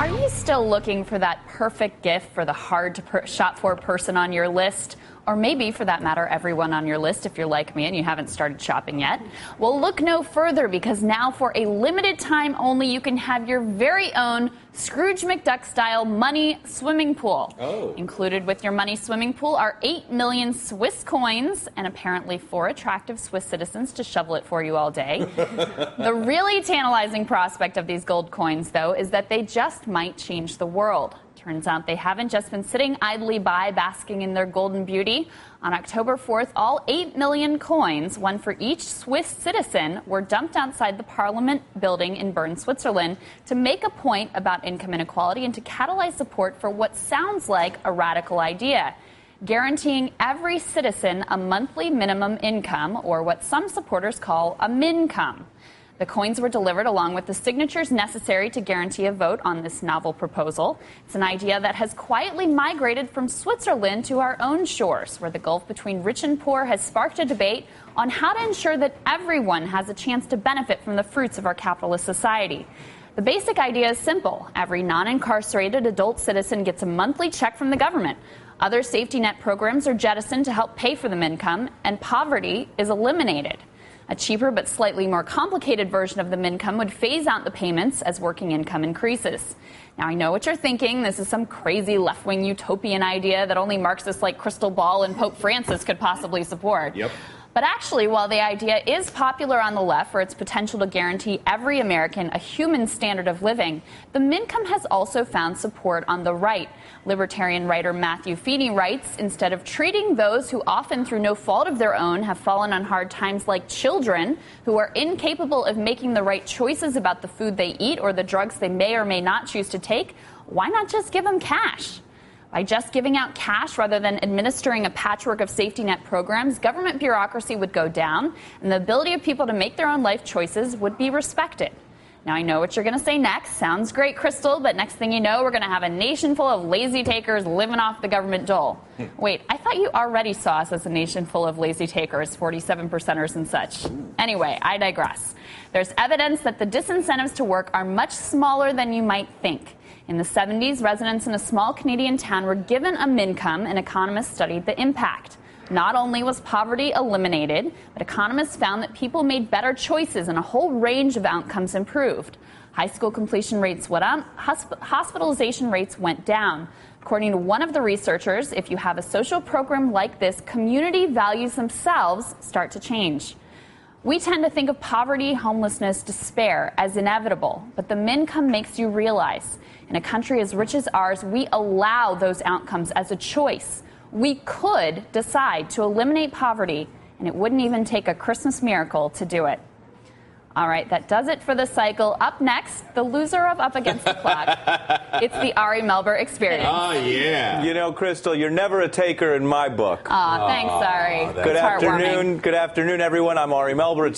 Are you still looking for that perfect gift for the hard-to-shop-for person on your list? Or maybe, for that matter, everyone on your list if you're like me and you haven't started shopping yet? Well, look no further, because now for a limited time only, you can have your very own Scrooge McDuck-style money swimming pool. Oh. Included with your money swimming pool are 8 million Swiss coins and apparently 4 attractive Swiss citizens to shovel it for you all day. The really tantalizing prospect of these gold coins, though, is that they just might change the world. Turns out they haven't just been sitting idly by, basking in their golden beauty. On October 4th, all 8 million coins, one for each Swiss citizen, were dumped outside the Parliament building in Bern, Switzerland, to make a point about income inequality and to catalyze support for what sounds like a radical idea: guaranteeing every citizen a monthly minimum income, or what some supporters call a mincome. The coins were delivered along with the signatures necessary to guarantee a vote on this novel proposal. It's an idea that has quietly migrated from Switzerland to our own shores, where the gulf between rich and poor has sparked a debate on how to ensure that everyone has a chance to benefit from the fruits of our capitalist society. The basic idea is simple. Every non-incarcerated adult citizen gets a monthly check from the government. Other safety net programs are jettisoned to help pay for the mincome, and poverty is eliminated. A cheaper but slightly more complicated version of the mincome would phase out the payments as working income increases. Now, I know what you're thinking. This is some crazy left-wing utopian idea that only Marxists like Crystal Ball and Pope Francis could possibly support. Yep. But actually, while the idea is popular on the left for its potential to guarantee every American a human standard of living, the mincome has also found support on the right. Libertarian writer Matthew Feeney writes, instead of treating those who often through no fault of their own have fallen on hard times like children who are incapable of making the right choices about the food they eat or the drugs they may or may not choose to take, why not just give them cash? By just giving out cash rather than administering a patchwork of safety net programs, government bureaucracy would go down, and the ability of people to make their own life choices would be respected. Now, I know what you're going to say next. Sounds great, Crystal, but next thing you know, we're going to have a nation full of lazy takers living off the government dole. Wait, I thought you already saw us as a nation full of lazy takers, 47%ers and such. Anyway, I digress. There's evidence that the disincentives to work are much smaller than you might think. In the 70s, residents in a small Canadian town were given a mincome, and economists studied the impact. Not only was poverty eliminated, but economists found that people made better choices and a whole range of outcomes improved. High school completion rates went up, hospitalization rates went down. According to one of the researchers, if you have a social program like this, community values themselves start to change. We tend to think of poverty, homelessness, despair as inevitable, but the mincome makes you realize, in a country as rich as ours, we allow those outcomes as a choice. We could decide to eliminate poverty, and it wouldn't even take a Christmas miracle to do it. All right, that does it for the cycle. Up next, the loser of Up Against the Clock. It's the Ari Melber Experience. Oh, yeah. You know, Crystal, you're never a taker in my book. Aw, thanks, Ari. Good afternoon, everyone. I'm Ari Melber. It's